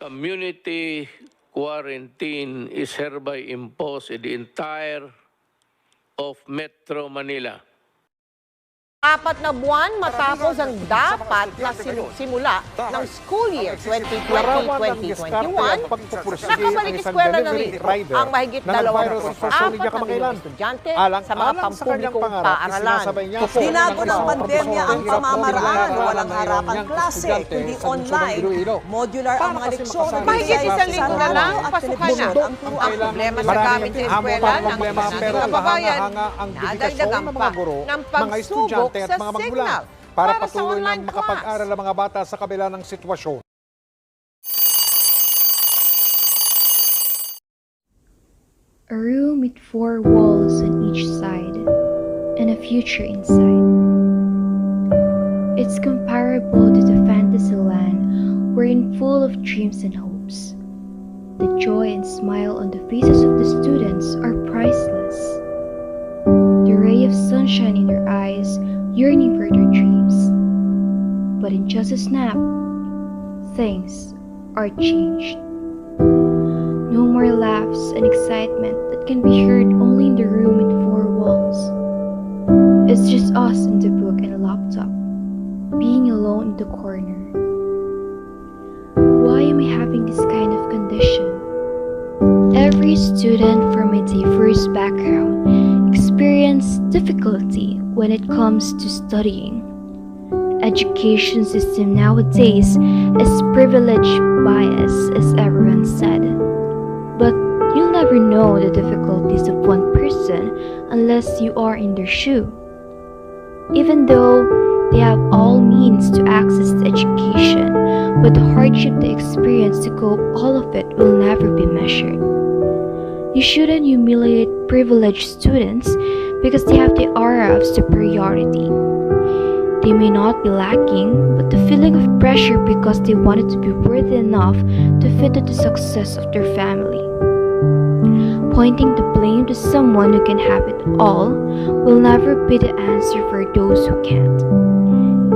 community quarantine is hereby imposed in the entire of Metro Manila. 4 na buwan matapos ang dapat na simula ng school year 2020-2021, nakabalik eskwela na rito ang mahigit 24,000 estudyante sa mga pampublikong paaralan. Tinago ng pandemya ang pamamaraan, walang harapan klase, kundi online. Modular ang mga leksyon. Mahigit 1 linggo na lang, pasukan na. Ang problema sa gamit sa eskwela ng mga kababayan, nadagdagan pa ng pagsubok at mga magulang para patuloy na makapag-aral ang mga bata sa kabila ng sitwasyon. A room with 4 walls on each side and a future inside. It's comparable to the fantasy land wherein full of dreams and hopes. The joy and smile on the faces of the students are priceless. The ray of sunshine in their eyes yearning for their dreams. But in just a snap, things are changed. No more laughs and excitement that can be heard only in the room with 4 walls. It's just us and the book and a laptop, being alone in the corner. Why am I having this kind of condition? Every student from a diverse background experiences difficulty when it comes to studying. Education system nowadays is privilege bias, as everyone said. But you'll never know the difficulties of one person unless you are in their shoe. Even though they have all means to access the education, but the hardship they experience to cope all of it will never be measured. You shouldn't humiliate privileged students because they have the aura of superiority. They may not be lacking, but the feeling of pressure because they wanted to be worthy enough to fit into the success of their family. Pointing the blame to someone who can have it all will never be the answer for those who can't.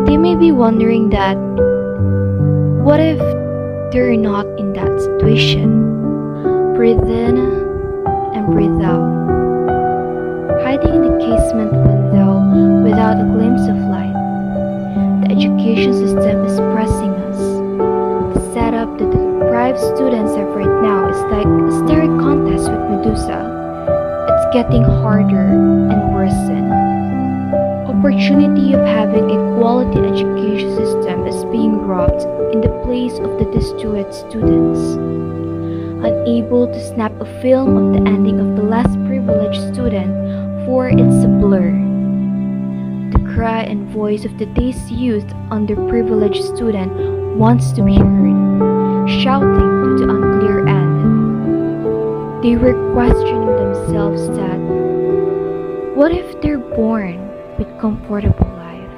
They may be wondering that, what if they're not in that situation? Breathe in and breathe out. Hiding in the casement window without a glimpse of light. The education system is pressing us. The setup that the deprived students have right now is like a staring contest with Medusa. It's getting harder and worsen. Opportunity of having a quality education system is being robbed in the place of the destitute students. Unable to snap a film of the ending of the less privileged student, for it's a blur. The cry and voice of today's youth underprivileged student wants to be heard, shouting to the unclear end. They were questioning themselves that, what if they're born with comfortable life?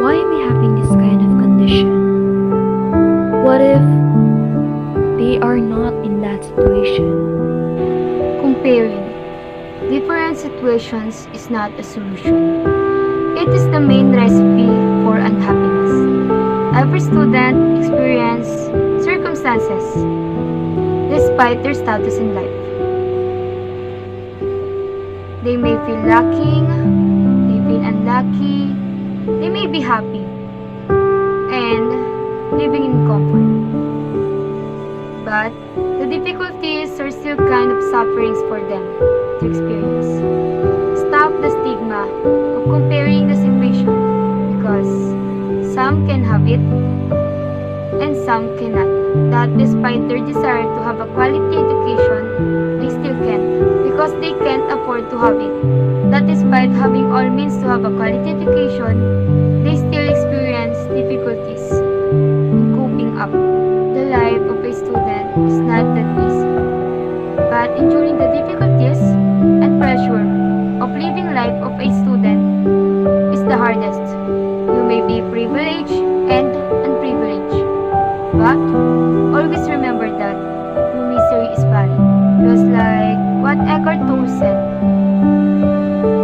Why am I having this kind of condition? What if they are not in that situation? Comparing different situations is not a solution. It is the main recipe for unhappiness. Every student experiences circumstances despite their status in life. They may feel lacking, they feel unlucky, they may be happy, and living in comfort. But the difficulties are still kind of sufferings for them to experience. Stop the stigma of comparing the situation because some can have it and some cannot. That despite their desire to have a quality education, they still can't because they can't afford to have it. That despite having all means to have a quality education, they still experience difficulties in coping up. The life of a student is not that easy, but enduring the difficulties and pressure of living life of a student is the hardest. You may be privileged and unprivileged, but always remember that no misery is valid. Just like what Eckhart Tolle said,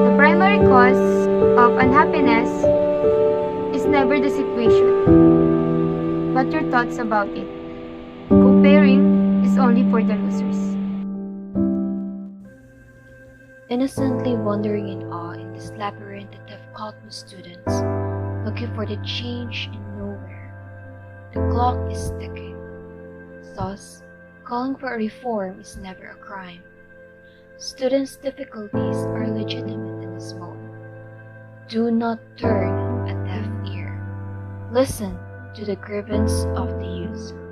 the primary cause of unhappiness is never the situation, but your thoughts about it. only for the losers. Innocently wandering in awe in this labyrinth that have countless students, looking for the change in nowhere. The clock is ticking. Thus, calling for a reform is never a crime. Students' difficulties are legitimate in this mode. Do not turn a deaf ear. Listen to the grievance of the youth.